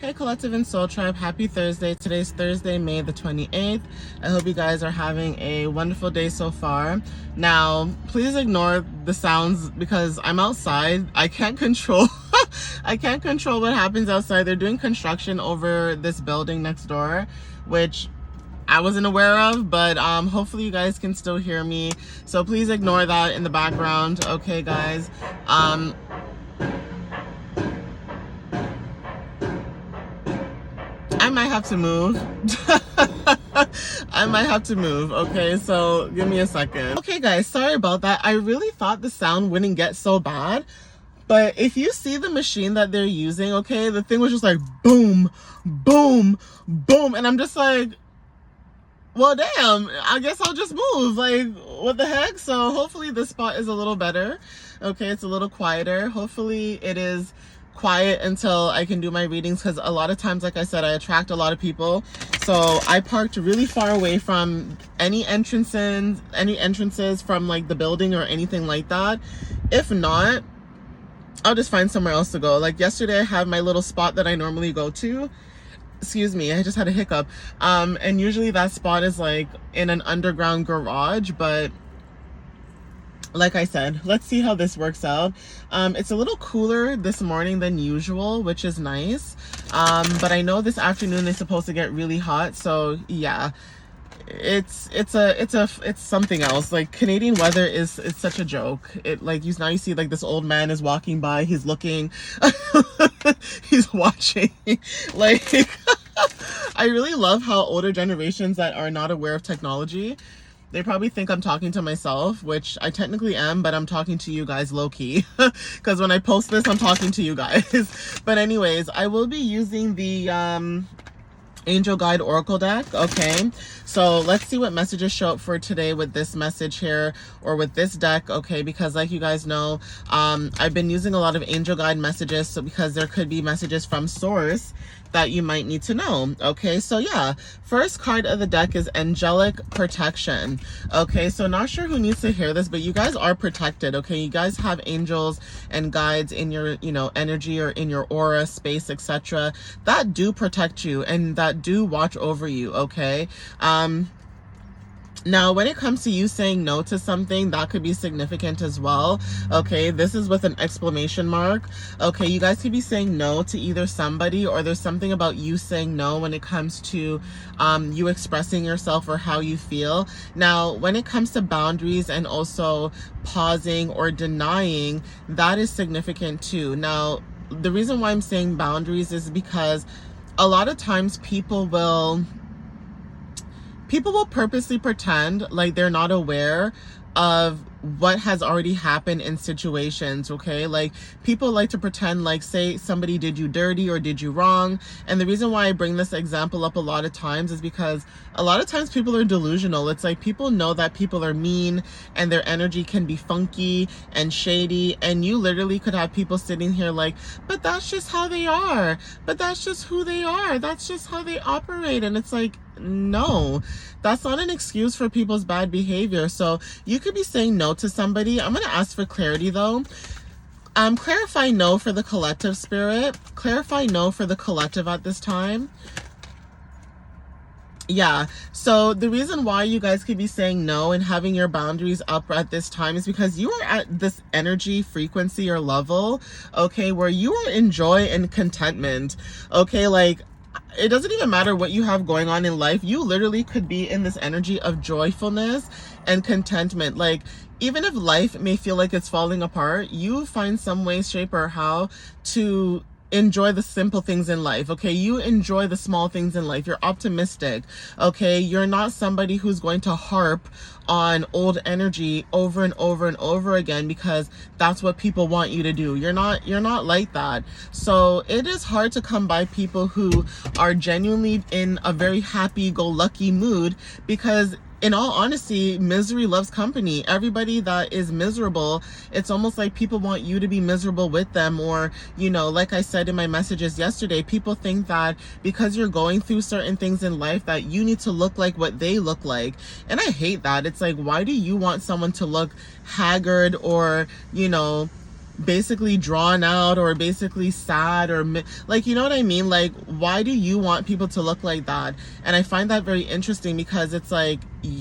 Hey Collective and Soul Tribe, happy Thursday. Today's Thursday, May the 28th. I hope you guys are having a wonderful day so far. Now, please ignore the sounds because I'm outside. I can't control I can't control what happens outside. They're doing construction over this building next door, which I wasn't aware of, but hopefully you guys can still hear me. So please ignore that in the background. Okay, guys. I might have to move. I might have to move. Okay, so give me a second. Okay, guys, sorry about that. I really thought the sound wouldn't get so bad. But if you see the machine that they're using, okay, the thing was just like boom, boom, boom. And I'm just like, well, damn, I guess I'll just move. Like, what the heck? So hopefully this spot is a little better. Okay, it's a little quieter. Hopefully it is quiet until I can do my readings, because a lot of times, like I said, I attract a lot of people. So I parked really far away from any entrances from like the building or anything like that. If not, I'll just find somewhere else to go. Like yesterday, I have my little spot that I normally go to. Excuse me, I just had a hiccup. And usually that spot is like in an underground garage, but like I said, let's see how this works out. It's a little cooler this morning than usual, which is nice. But I know this afternoon is supposed to get really hot. So yeah, it's something else. Like Canadian weather it's such a joke. It like now you see like this old man is walking by, he's looking, he's watching. Like I really love how older generations that are not aware of technology, they probably think I'm talking to myself, which I technically am, but I'm talking to you guys low-key. Because when I post this, I'm talking to you guys. But anyways, I will be using the Angel Guide Oracle deck. Okay, so let's see what messages show up for today with this message here, or with this deck. Okay, because like you guys know, I've been using a lot of Angel Guide messages, so because there could be messages from source that you might need to know. Okay, so yeah, first card of the deck is Angelic Protection. Okay, so not sure who needs to hear this, but you guys are protected. Okay, you guys have angels and guides in your, energy or in your aura, space, etc., that do protect you and that do watch over you. Okay, now, when it comes to you saying no to something, that could be significant as well. Okay, this is with an exclamation mark. Okay, you guys could be saying no to either somebody, or there's something about you saying no when it comes to you expressing yourself or how you feel. Now, when it comes to boundaries and also pausing or denying, that is significant too. Now, the reason why I'm saying boundaries is because a lot of times people will purposely pretend like they're not aware of what has already happened in situations. Okay, like people like to pretend like, say somebody did you dirty or did you wrong. And the reason why I bring this example up a lot of times is because a lot of times people are delusional. It's like people know that people are mean and their energy can be funky and shady, and you literally could have people sitting here like, but that's just how they are, but that's just who they are, that's just how they operate. And it's like, no, that's not an excuse for people's bad behavior. So you could be saying no to somebody. I'm going to ask for clarity though. Clarify no for the collective, spirit. Clarify no for the collective at this time. Yeah, so the reason why you guys could be saying no and having your boundaries up at this time is because you are at this energy frequency or level, okay, where you are in joy and contentment. Okay, like it doesn't even matter what you have going on in life. You literally could be in this energy of joyfulness and contentment. Like, even if life may feel like it's falling apart, you find some way, shape, or how to enjoy the simple things in life. Okay, you enjoy the small things in life. You're optimistic. Okay, you're not somebody who's going to harp on old energy over and over and over again because that's what people want you to do. You're not like that. So it is hard to come by people who are genuinely in a very happy-go-lucky mood, because in all honesty, misery loves company. Everybody that is miserable, it's almost like people want you to be miserable with them. Or, like I said in my messages yesterday, people think that because you're going through certain things in life that you need to look like what they look like. And I hate that. It's like, why do you want someone to look haggard or, basically drawn out or basically sad or like, you know what I mean? Like, why do you want people to look like that? And I find that very interesting, because it's like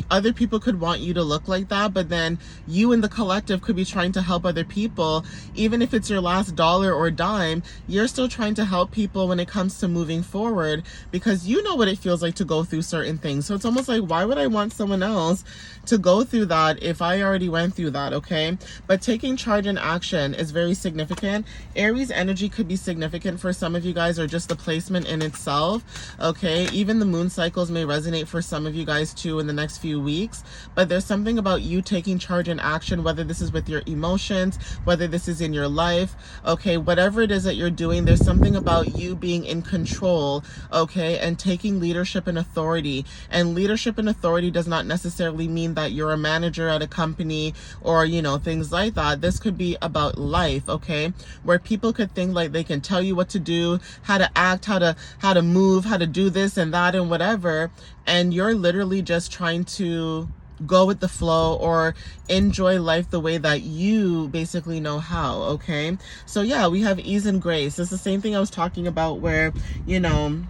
other people could want you to look like that, but then you in the collective could be trying to help other people. Even if it's your last dollar or dime, you're still trying to help people when it comes to moving forward, because you know what it feels like to go through certain things. So it's almost like, why would I want someone else to go through that if I already went through that? Okay, but taking charge and action is very significant. Aries energy could be significant for some of you guys, or just the placement in itself. Okay, even the moon cycles may resonate for some of you guys too in the next few weeks. But there's something about you taking charge and action, whether this is with your emotions, whether this is in your life, okay, whatever it is that you're doing, there's something about you being in control, okay, and taking leadership and authority. And leadership and authority does not necessarily mean that you're a manager at a company or, you know, things like that. This could be about life, okay, where people could think like they can tell you what to do, how to act, how to move, how to do this and that and whatever, and you're literally just trying to go with the flow or enjoy life the way that you basically know how. Okay, so yeah, we have ease and grace. It's the same thing I was talking about, where, you know,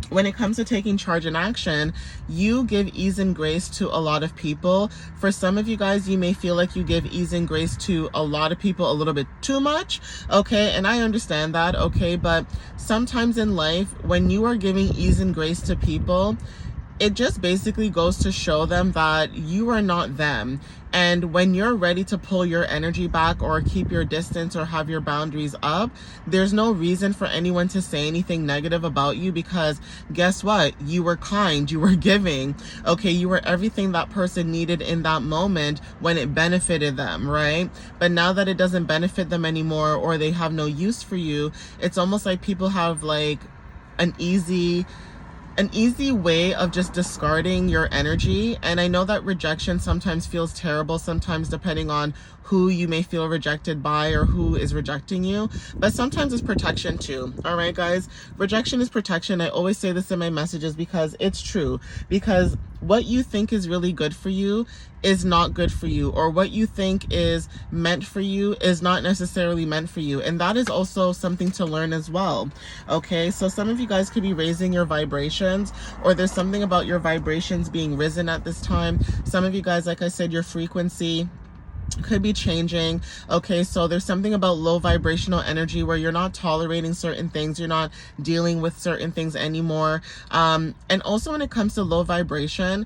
when it comes to taking charge and action, you give ease and grace to a lot of people. For some of you guys, you may feel like you give ease and grace to a lot of people a little bit too much, okay? And I understand that, okay? But sometimes in life, when you are giving ease and grace to people, it just basically goes to show them that you are not them. And when you're ready to pull your energy back or keep your distance or have your boundaries up, there's no reason for anyone to say anything negative about you, because guess what? You were kind, you were giving, okay? You were everything that person needed in that moment when it benefited them, right? But now that it doesn't benefit them anymore, or they have no use for you, it's almost like people have like an easy way of just discarding your energy. And I know that rejection sometimes feels terrible, sometimes depending on who you may feel rejected by or who is rejecting you, but sometimes it's protection too. All right, guys, rejection is protection. I always say this in my messages because it's true. Because what you think is really good for you is not good for you, or what you think is meant for you is not necessarily meant for you. And that is also something to learn as well. Okay, so some of you guys could be raising your vibrations, or there's something about your vibrations being risen at this time. Some of you guys, like I said, your frequency could be changing. Okay, so there's something about low vibrational energy where you're not tolerating certain things, you're not dealing with certain things anymore. And also when it comes to low vibration,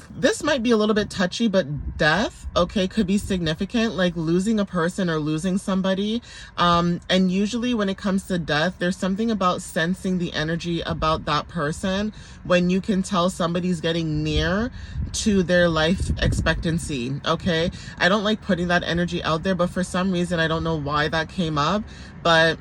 this might be a little bit touchy, but death, okay, could be significant, like losing a person or losing somebody. And usually when it comes to death, there's something about sensing the energy about that person when you can tell somebody's getting near to their life expectancy, okay? I don't like putting that energy out there, but for some reason, I don't know why that came up, but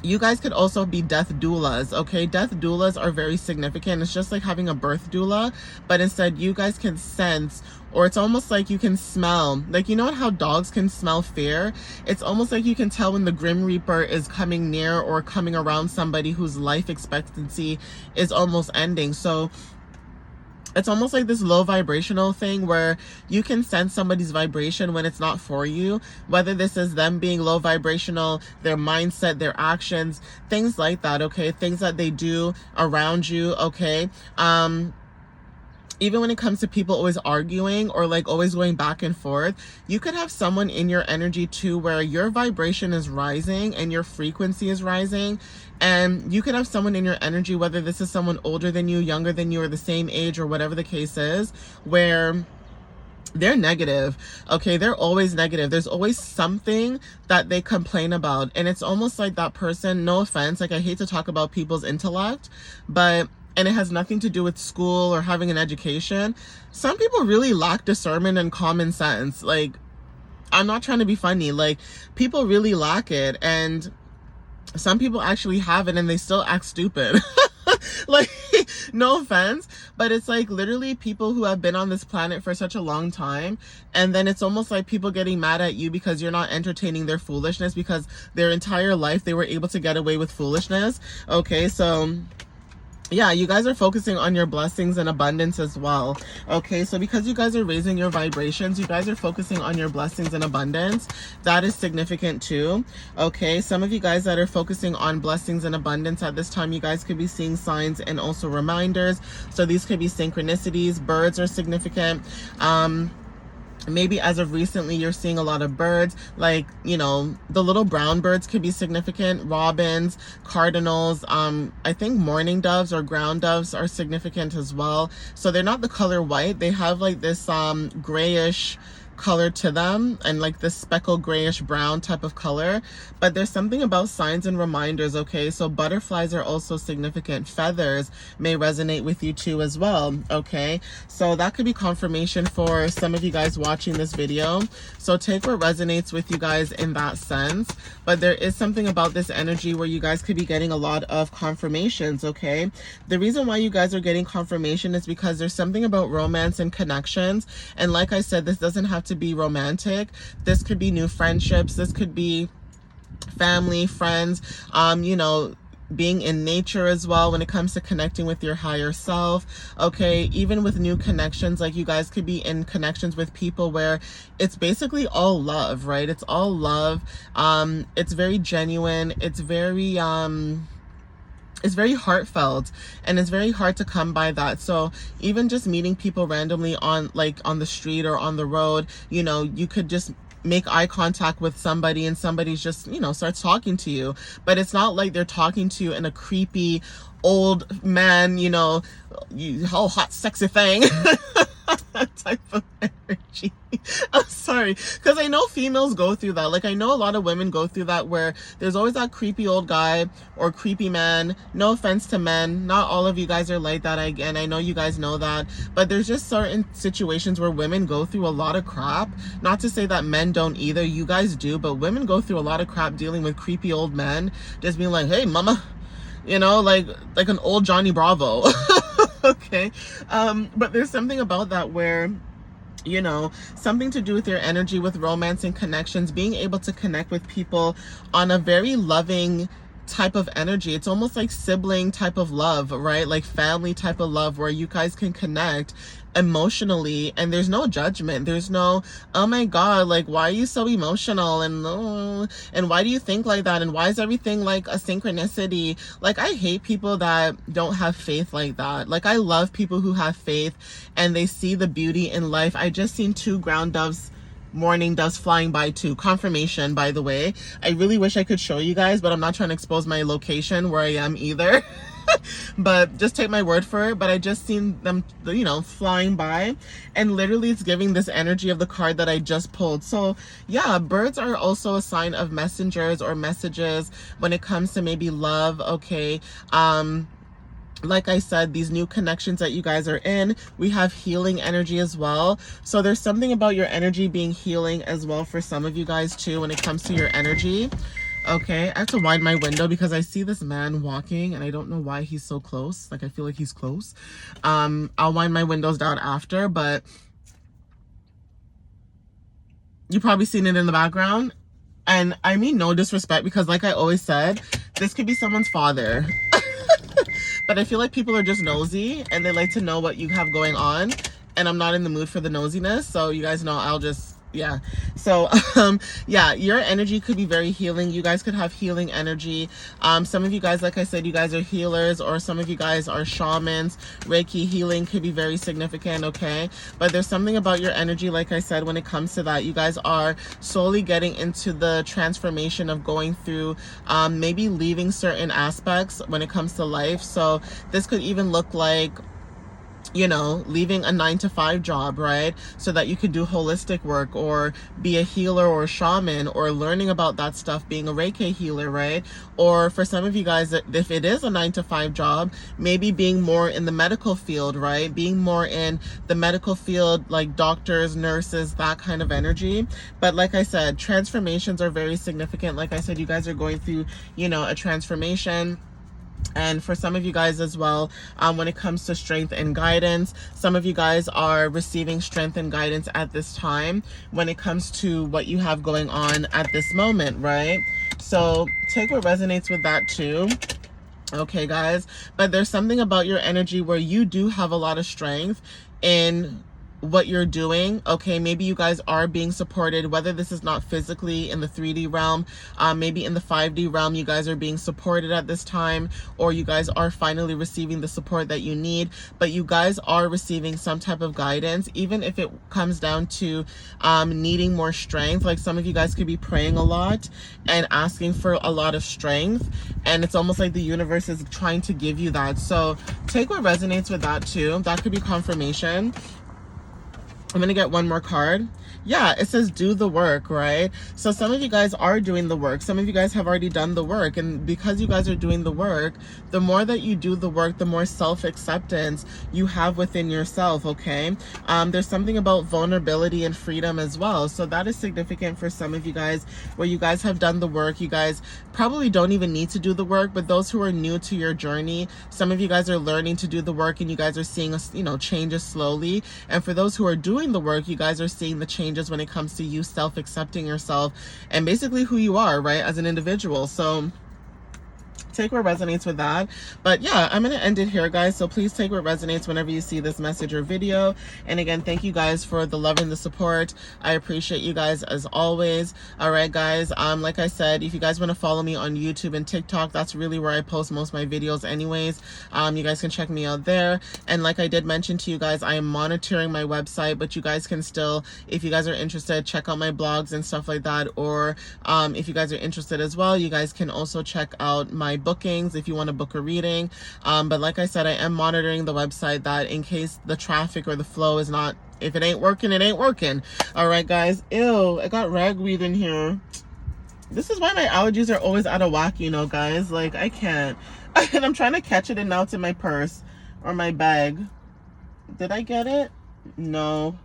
you guys could also be death doulas, okay? Death doulas are very significant. It's just like having a birth doula, but instead you guys can sense, or it's almost like you can smell, like, you know how dogs can smell fear? It's almost like you can tell when the Grim Reaper is coming near or coming around somebody whose life expectancy is almost ending. So it's almost like this low vibrational thing where you can sense somebody's vibration when it's not for you, whether this is them being low vibrational, their mindset, their actions, things like that, okay? Things that they do around you, okay? Even when it comes to people always arguing or like always going back and forth, you could have someone in your energy too where your vibration is rising and your frequency is rising. And you could have someone in your energy, whether this is someone older than you, younger than you, or the same age, or whatever the case is, where they're negative, okay? They're always negative. There's always something that they complain about. And it's almost like that person, no offense, like I hate to talk about people's intellect, and it has nothing to do with school or having an education. Some people really lack discernment and common sense. Like, I'm not trying to be funny. Like, people really lack it. And some people actually have it and they still act stupid. Like, no offense, but it's like literally people who have been on this planet for such a long time, and then it's almost like people getting mad at you because you're not entertaining their foolishness, because their entire life they were able to get away with foolishness. Okay, so yeah, you guys are focusing on your blessings and abundance as well. Okay, so because you guys are raising your vibrations, you guys are focusing on your blessings and abundance. That is significant too. Okay, some of you guys that are focusing on blessings and abundance at this time, you guys could be seeing signs and also reminders. So these could be synchronicities. Birds are significant. Maybe as of recently you're seeing a lot of birds, like, you know, the little brown birds could be significant. Robins, cardinals, I think mourning doves or ground doves are significant as well. So they're not the color white, they have like this grayish color to them, and like this speckled grayish brown type of color. But there's something about signs and reminders. Okay, so butterflies are also significant. Feathers may resonate with you too as well. Okay, so that could be confirmation for some of you guys watching this video. So take what resonates with you guys in that sense. But there is something about this energy where you guys could be getting a lot of confirmations. Okay, the reason why you guys are getting confirmation is because there's something about romance and connections. And like I said, this doesn't have to be romantic. This could be new friendships. This could be family, friends, you know, being in nature as well when it comes to connecting with your higher self. Okay, even with new connections, like you guys could be in connections with people where it's basically all love, right? It's all love. It's very genuine. It's very heartfelt, and it's very hard to come by that. So even just meeting people randomly on the street or on the road, you know, you could just make eye contact with somebody and somebody's just, you know, starts talking to you, but it's not like they're talking to you in a creepy old man, you know, you whole hot sexy thing type of energy. I'm sorry, because I know females go through that. Like, I know a lot of women go through that, where there's always that creepy old guy or creepy man. No offense to men, not all of you guys are like that. Again, I know you guys know that, but there's just certain situations where women go through a lot of crap. Not to say that men don't either, you guys do, but women go through a lot of crap dealing with creepy old men, just being like, hey mama, you know, like an old Johnny Bravo. Okay, but there's something about that where, you know, something to do with your energy, with romance and connections, being able to connect with people on a very loving type of energy. It's almost like sibling type of love, right? Like family type of love, where you guys can connect emotionally and there's no judgment. There's no, oh my god, like, why are you so emotional, and oh, and why do you think like that, and why is everything like a synchronicity? Like, I hate people that don't have faith like that. Like, I love people who have faith and they see the beauty in life. I just seen 2 ground doves, morning doves, flying by too. Confirmation, by the way. I really wish I could show you guys, but I'm not trying to expose my location where I am either. But just take my word for it. But I just seen them, you know, flying by, and literally it's giving this energy of the card that I just pulled. So yeah, birds are also a sign of messengers or messages when it comes to maybe love. Okay, like I said, these new connections that you guys are in, we have healing energy as well. So there's something about your energy being healing as well for some of you guys too when it comes to your energy. Okay, I have to widen my window because I see this man walking and I don't know why he's so close. Like, I feel like he's close. I'll wind my windows down after, but you probably seen it in the background. And I mean no disrespect, because like I always said, this could be someone's father. But I feel like people are just nosy and they like to know what you have going on. And I'm not in the mood for the nosiness. So you guys know, I'll just, yeah. So, yeah, your energy could be very healing. You guys could have healing energy. Some of you guys, like I said, you guys are healers, or some of you guys are shamans. Reiki healing could be very significant, okay? But there's something about your energy, like I said, when it comes to that. You guys are slowly getting into the transformation of going through, maybe leaving certain aspects when it comes to life. So this could even look like, you know, leaving a 9-to-5 job, right? So that you could do holistic work or be a healer or a shaman, or learning about that stuff, being a Reiki healer, right? Or for some of you guys, if it is a 9-to-5 job, maybe being more in the medical field, right? Being more in the medical field, like doctors, nurses, that kind of energy. But like I said, transformations are very significant. Like I said, you guys are going through, you know, a transformation. And for some of you guys as well, when it comes to strength and guidance, some of you guys are receiving strength and guidance at this time when it comes to what you have going on at this moment, right? So take what resonates with that too. Okay, guys, but there's something about your energy where you do have a lot of strength in what you're doing. Okay, maybe you guys are being supported, whether this is not physically in the 3D realm, maybe in the 5D realm, you guys are being supported at this time, or you guys are finally receiving the support that you need, but you guys are receiving some type of guidance, even if it comes down to needing more strength. Like some of you guys could be praying a lot and asking for a lot of strength, and it's almost like the universe is trying to give you that. So take what resonates with that too. That could be confirmation. I'm gonna get one more card. Yeah, it says do the work, right? So some of you guys are doing the work. Some of you guys have already done the work. And because you guys are doing the work, the more that you do the work, the more self-acceptance you have within yourself, okay? There's something about vulnerability and freedom as well. So that is significant for some of you guys, where you guys have done the work. You guys probably don't even need to do the work, but those who are new to your journey, some of you guys are learning to do the work, and you guys are seeing, changes slowly. And for those who are doing the work, you guys are seeing the changes when it comes to you self-accepting yourself and basically who you are, right, as an individual. So take what resonates with that. But yeah, I'm going to end it here, guys. So please take what resonates whenever you see this message or video. And again, thank you guys for the love and the support. I appreciate you guys as always. All right, guys. Like I said, if you guys want to follow me on YouTube and TikTok, that's really where I post most of my videos anyways. You guys can check me out there. And like I did mention to you guys, I am monitoring my website, but you guys can still, if you guys are interested, check out my blogs and stuff like that. Or if you guys are interested as well, you guys can also check out my bookings if you want to book a reading. But like I said, I am monitoring the website, that in case the traffic or the flow is not, if it ain't working, it ain't working. All right, guys. Ew, I got ragweed in here. This is why my allergies are always out of whack, guys. Like, I can't. And I'm trying to catch it, and now it's in my purse or my bag. Did I get it? No.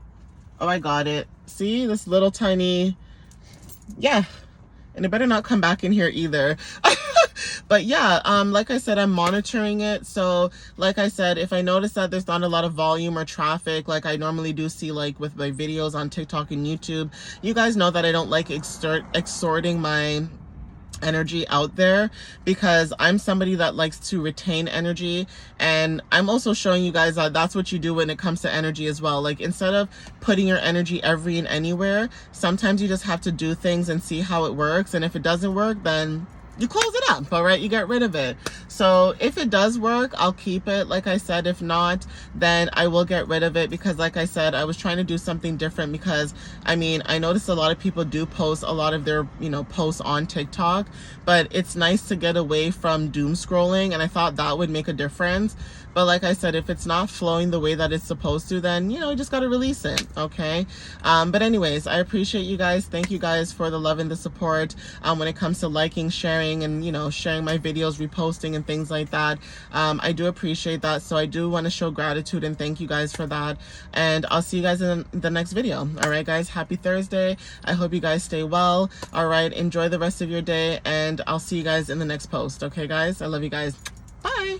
Oh, I got it. See, this little tiny, yeah. And it better not come back in here either. But yeah, like I said, I'm monitoring it. So like I said, if I notice that there's not a lot of volume or traffic like I normally do see, like with my videos on TikTok and YouTube, you guys know that I don't like extorting my energy out there, because I'm somebody that likes to retain energy. And I'm also showing you guys that that's what you do when it comes to energy as well. Like, instead of putting your energy every and anywhere, sometimes you just have to do things and see how it works. And if it doesn't work, then you close it up, all right? You get rid of it. So if it does work, I'll keep it. Like I said, if not, then I will get rid of it, because like I said, I was trying to do something different, because I noticed a lot of people do post a lot of their, posts on TikTok, but it's nice to get away from doom scrolling, and I thought that would make a difference. But like I said, if it's not flowing the way that it's supposed to, then, you just got to release it, okay? But anyways, I appreciate you guys. Thank you guys for the love and the support when it comes to liking, sharing, and, sharing my videos, reposting, and things like that. I do appreciate that. So I do want to show gratitude and thank you guys for that. And I'll see you guys in the next video. All right, guys, happy Thursday. I hope you guys stay well. All right, enjoy the rest of your day, and I'll see you guys in the next post. Okay, guys, I love you guys. Bye.